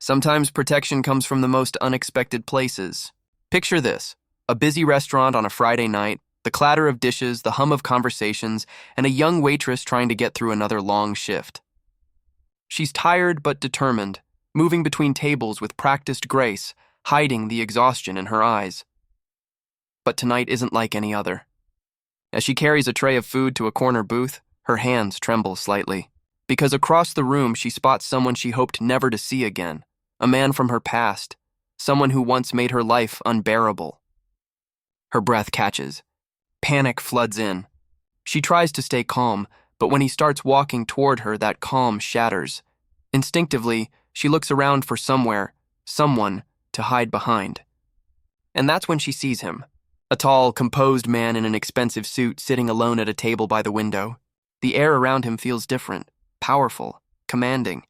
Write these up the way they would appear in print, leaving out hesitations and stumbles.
Sometimes protection comes from the most unexpected places. Picture this: a busy restaurant on a Friday night, the clatter of dishes, the hum of conversations, and a young waitress trying to get through another long shift. She's tired but determined, moving between tables with practiced grace, hiding the exhaustion in her eyes. But tonight isn't like any other. As she carries a tray of food to a corner booth, her hands tremble slightly, because across the room she spots someone she hoped never to see again, a man from her past, someone who once made her life unbearable. Her breath catches. Panic floods in. She tries to stay calm, but when he starts walking toward her, that calm shatters. Instinctively, she looks around for someone, to hide behind. And that's when she sees him. A tall, composed man in an expensive suit sitting alone at a table by the window. The air around him feels different, powerful, commanding.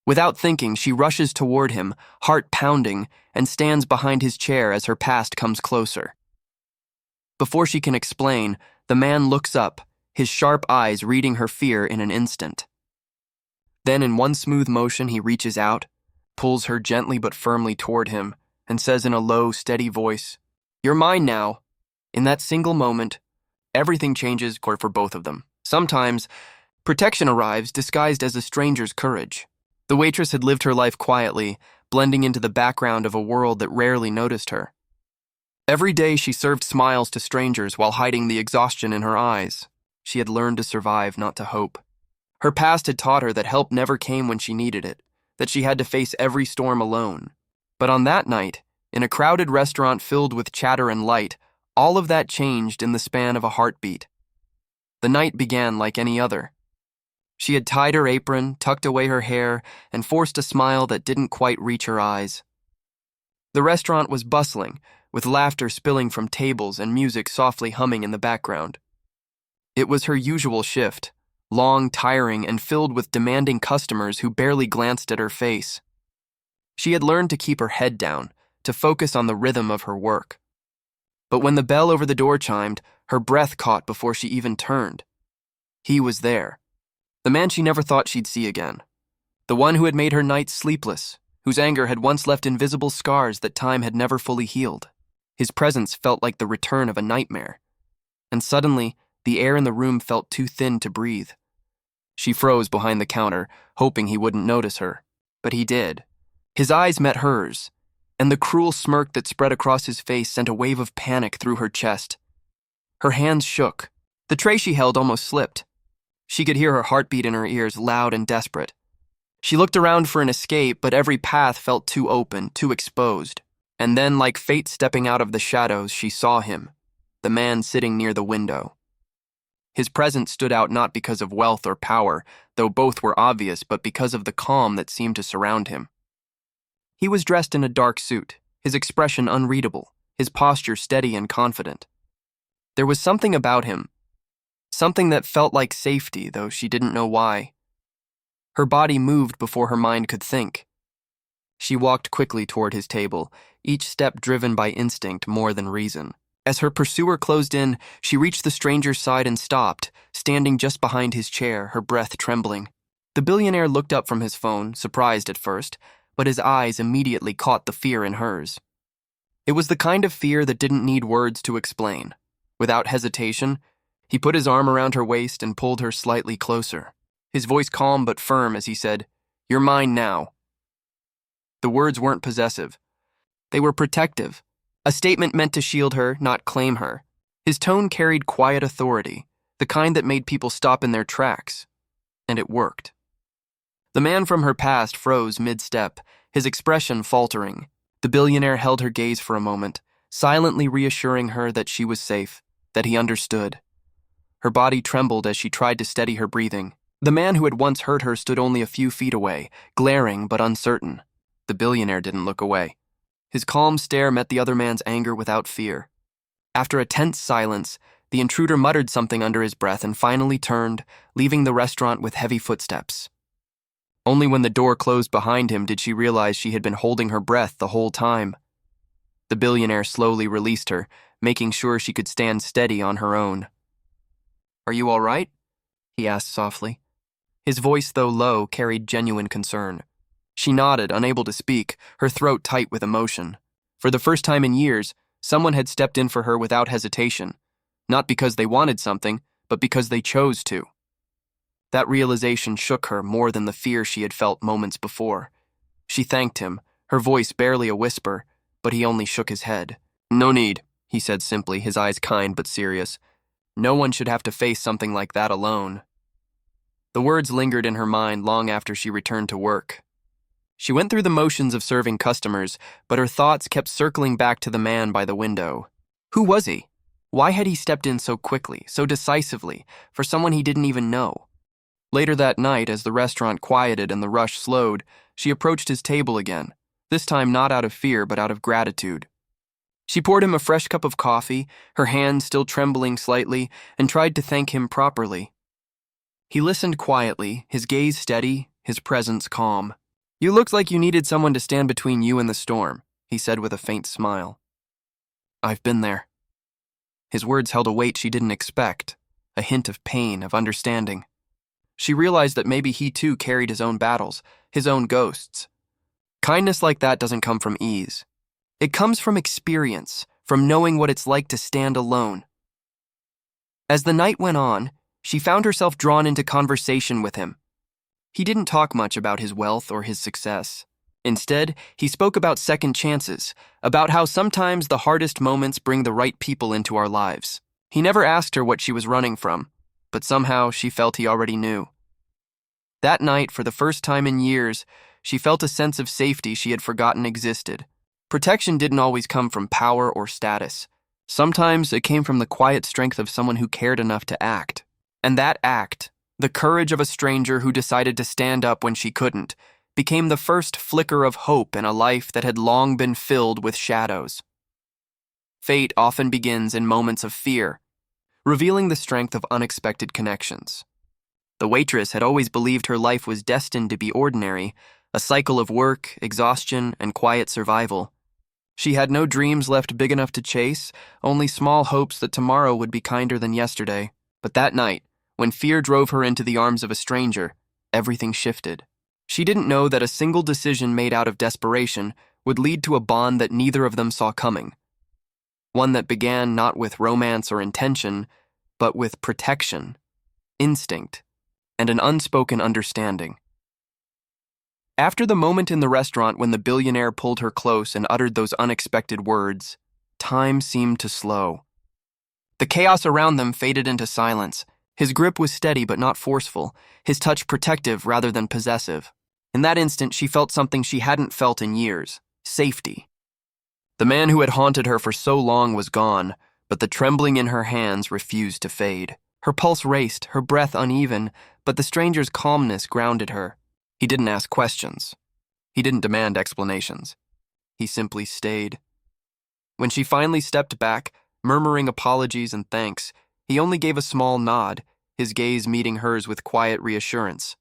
Without thinking, she rushes toward him, heart pounding, and stands behind his chair as her past comes closer. Before she can explain, the man looks up, his sharp eyes reading her fear in an instant. Then in one smooth motion he reaches out, pulls her gently but firmly toward him, and says in a low, steady voice, "You're mine now." In that single moment, everything changes for both of them. Sometimes, protection arrives disguised as a stranger's courage. The waitress had lived her life quietly, blending into the background of a world that rarely noticed her. Every day she served smiles to strangers while hiding the exhaustion in her eyes. She had learned to survive, not to hope. Her past had taught her that help never came when she needed it, that she had to face every storm alone. But on that night, in a crowded restaurant filled with chatter and light, all of that changed in the span of a heartbeat. The night began like any other. She had tied her apron, tucked away her hair, and forced a smile that didn't quite reach her eyes. The restaurant was bustling, with laughter spilling from tables and music softly humming in the background. It was her usual shift, long, tiring, and filled with demanding customers who barely glanced at her face. She had learned to keep her head down, to focus on the rhythm of her work. But when the bell over the door chimed, her breath caught before she even turned. He was there. The man she never thought she'd see again. The one who had made her nights sleepless, whose anger had once left invisible scars that time had never fully healed. His presence felt like the return of a nightmare. And suddenly, the air in the room felt too thin to breathe. She froze behind the counter, hoping he wouldn't notice her. But he did. His eyes met hers, and the cruel smirk that spread across his face sent a wave of panic through her chest. Her hands shook. The tray she held almost slipped. She could hear her heartbeat in her ears, loud and desperate. She looked around for an escape, but every path felt too open, too exposed. And then, like fate stepping out of the shadows, she saw him, the man sitting near the window. His presence stood out not because of wealth or power, though both were obvious, but because of the calm that seemed to surround him. He was dressed in a dark suit, his expression unreadable, his posture steady and confident. There was something about him, something that felt like safety, though she didn't know why. Her body moved before her mind could think. She walked quickly toward his table, each step driven by instinct more than reason. As her pursuer closed in, she reached the stranger's side and stopped, standing just behind his chair, her breath trembling. The billionaire looked up from his phone, surprised at first, but his eyes immediately caught the fear in hers. It was the kind of fear that didn't need words to explain. Without hesitation, he put his arm around her waist and pulled her slightly closer, his voice calm but firm as he said, "You're mine now." The words weren't possessive. They were protective, a statement meant to shield her, not claim her. His tone carried quiet authority, the kind that made people stop in their tracks. And it worked. The man from her past froze mid-step, his expression faltering. The billionaire held her gaze for a moment, silently reassuring her that she was safe, that he understood. Her body trembled as she tried to steady her breathing. The man who had once hurt her stood only a few feet away, glaring but uncertain. The billionaire didn't look away. His calm stare met the other man's anger without fear. After a tense silence, the intruder muttered something under his breath and finally turned, leaving the restaurant with heavy footsteps. Only when the door closed behind him did she realize she had been holding her breath the whole time. The billionaire slowly released her, making sure she could stand steady on her own. "Are you all right?" he asked softly. His voice, though low, carried genuine concern. She nodded, unable to speak, her throat tight with emotion. For the first time in years, someone had stepped in for her without hesitation, not because they wanted something, but because they chose to. That realization shook her more than the fear she had felt moments before. She thanked him, her voice barely a whisper, but he only shook his head. "No need," he said simply, his eyes kind but serious. No one should have to face something like that alone. The words lingered in her mind long after she returned to work. She went through the motions of serving customers, but her thoughts kept circling back to the man by the window. Who was he? Why had he stepped in so quickly, so decisively, for someone he didn't even know? Later that night, as the restaurant quieted and the rush slowed, she approached his table again, this time not out of fear but out of gratitude. She poured him a fresh cup of coffee, her hand still trembling slightly, and tried to thank him properly. He listened quietly, his gaze steady, his presence calm. "You looked like you needed someone to stand between you and the storm," he said with a faint smile. "I've been there." His words held a weight she didn't expect, a hint of pain, of understanding. She realized that maybe he too carried his own battles, his own ghosts. Kindness like that doesn't come from ease. It comes from experience, from knowing what it's like to stand alone. As the night went on, she found herself drawn into conversation with him. He didn't talk much about his wealth or his success. Instead, he spoke about second chances, about how sometimes the hardest moments bring the right people into our lives. He never asked her what she was running from, but somehow she felt he already knew. That night, for the first time in years, she felt a sense of safety she had forgotten existed. Protection didn't always come from power or status. Sometimes it came from the quiet strength of someone who cared enough to act. And that act, the courage of a stranger who decided to stand up when she couldn't, became the first flicker of hope in a life that had long been filled with shadows. Fate often begins in moments of fear, revealing the strength of unexpected connections. The waitress had always believed her life was destined to be ordinary, a cycle of work, exhaustion, and quiet survival. She had no dreams left big enough to chase, only small hopes that tomorrow would be kinder than yesterday. But that night, when fear drove her into the arms of a stranger, everything shifted. She didn't know that a single decision made out of desperation would lead to a bond that neither of them saw coming. One that began not with romance or intention, but with protection, instinct, and an unspoken understanding. After the moment in the restaurant when the billionaire pulled her close and uttered those unexpected words, time seemed to slow. The chaos around them faded into silence. His grip was steady but not forceful, his touch protective rather than possessive. In that instant, she felt something she hadn't felt in years: safety. The man who had haunted her for so long was gone, but the trembling in her hands refused to fade. Her pulse raced, her breath uneven, but the stranger's calmness grounded her. He didn't ask questions. He didn't demand explanations. He simply stayed. When she finally stepped back, murmuring apologies and thanks, he only gave a small nod, his gaze meeting hers with quiet reassurance.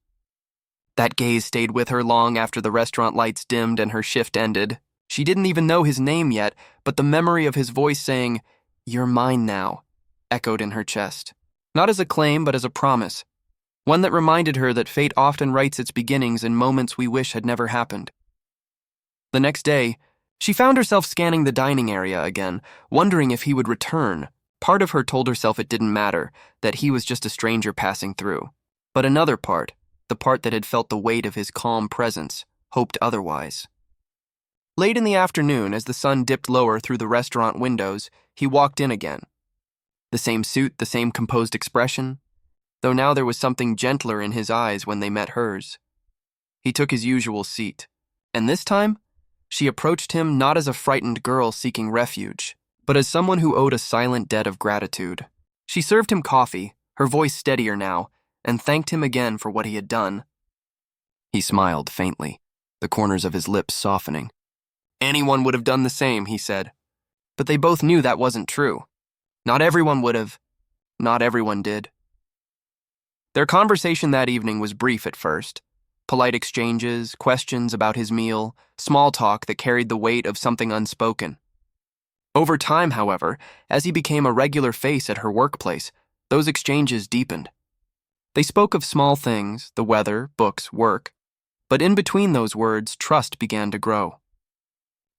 That gaze stayed with her long after the restaurant lights dimmed and her shift ended. She didn't even know his name yet, but the memory of his voice saying, "You're mine now," echoed in her chest. Not as a claim, but as a promise. One that reminded her that fate often writes its beginnings in moments we wish had never happened. The next day, she found herself scanning the dining area again, wondering if he would return. Part of her told herself it didn't matter, that he was just a stranger passing through. But another part, the part that had felt the weight of his calm presence, hoped otherwise. Late in the afternoon, as the sun dipped lower through the restaurant windows, he walked in again. The same suit, the same composed expression, though now there was something gentler in his eyes when they met hers. He took his usual seat, and this time, she approached him not as a frightened girl seeking refuge, but as someone who owed a silent debt of gratitude. She served him coffee, her voice steadier now, and thanked him again for what he had done. He smiled faintly, the corners of his lips softening. Anyone would have done the same, he said. But they both knew that wasn't true. Not everyone would have. Not everyone did. Their conversation that evening was brief at first. Polite exchanges, questions about his meal, small talk that carried the weight of something unspoken. Over time, however, as he became a regular face at her workplace, those exchanges deepened. They spoke of small things, the weather, books, work, But in between those words, trust began to grow.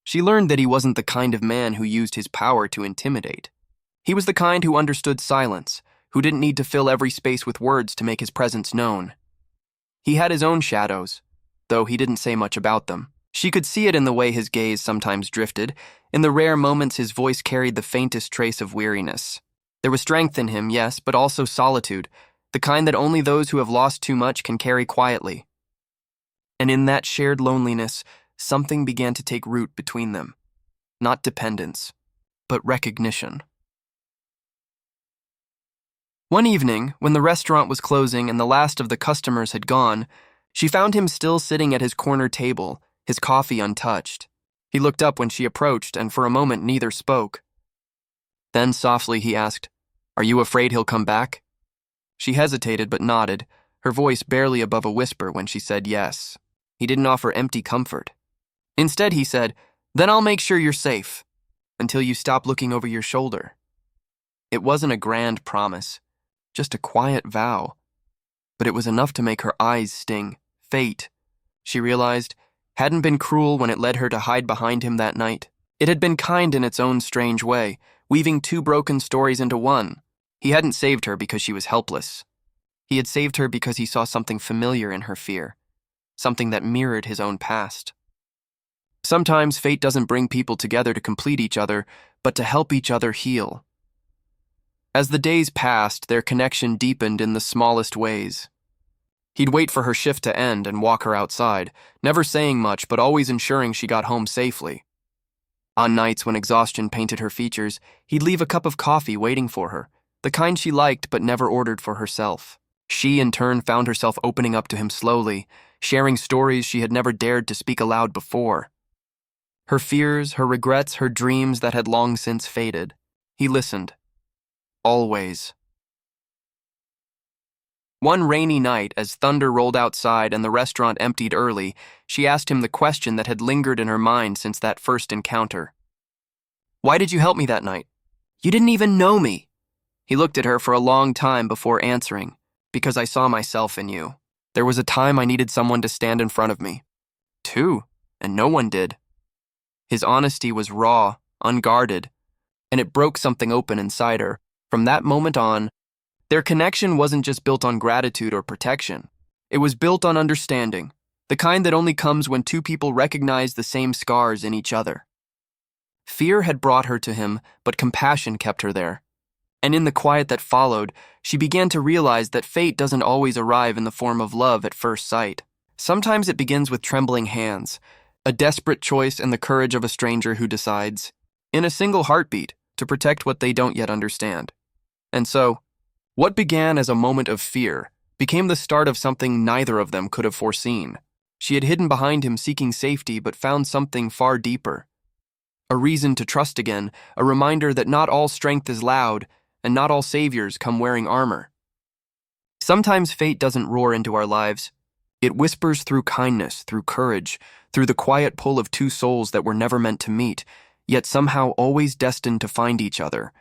She learned that he wasn't the kind of man who used his power to intimidate. He was the kind who understood silence, who didn't need to fill every space with words to make his presence known. He had his own shadows, though he didn't say much about them. She could see it in the way his gaze sometimes drifted, in the rare moments his voice carried the faintest trace of weariness. There was strength in him, yes, but also solitude, the kind that only those who have lost too much can carry quietly. And in that shared loneliness, something began to take root between them. Not dependence, but recognition. One evening, when the restaurant was closing and the last of the customers had gone, she found him still sitting at his corner table, his coffee untouched. He looked up when she approached, and for a moment neither spoke. Then softly he asked, "Are you afraid he'll come back?" She hesitated but nodded, her voice barely above a whisper when she said yes. He didn't offer empty comfort. Instead he said, "Then I'll make sure you're safe, until you stop looking over your shoulder." It wasn't a grand promise, just a quiet vow. But it was enough to make her eyes sting. Fate, she realized, hadn't been cruel when it led her to hide behind him that night. It had been kind in its own strange way, weaving two broken stories into one. He hadn't saved her because she was helpless. He had saved her because he saw something familiar in her fear, something that mirrored his own past. Sometimes fate doesn't bring people together to complete each other, but to help each other heal. As the days passed, their connection deepened in the smallest ways. He'd wait for her shift to end and walk her outside, never saying much but always ensuring she got home safely. On nights when exhaustion painted her features, he'd leave a cup of coffee waiting for her, the kind she liked but never ordered for herself. She, in turn, found herself opening up to him slowly, sharing stories she had never dared to speak aloud before. Her fears, her regrets, her dreams that had long since faded. He listened. Always. One rainy night, as thunder rolled outside and the restaurant emptied early, she asked him the question that had lingered in her mind since that first encounter. "Why did you help me that night? You didn't even know me." He looked at her for a long time before answering. "Because I saw myself in you. There was a time I needed someone to stand in front of me. Two, and no one did." His honesty was raw, unguarded, and it broke something open inside her. From that moment on, their connection wasn't just built on gratitude or protection. It was built on understanding, the kind that only comes when two people recognize the same scars in each other. Fear had brought her to him, but compassion kept her there. And in the quiet that followed, she began to realize that fate doesn't always arrive in the form of love at first sight. Sometimes it begins with trembling hands, a desperate choice and the courage of a stranger who decides, in a single heartbeat, to protect what they don't yet understand. And so, what began as a moment of fear became the start of something neither of them could have foreseen. She had hidden behind him seeking safety but found something far deeper. A reason to trust again, a reminder that not all strength is loud and not all saviors come wearing armor. Sometimes fate doesn't roar into our lives. It whispers through kindness, through courage, through the quiet pull of two souls that were never meant to meet, yet somehow always destined to find each other,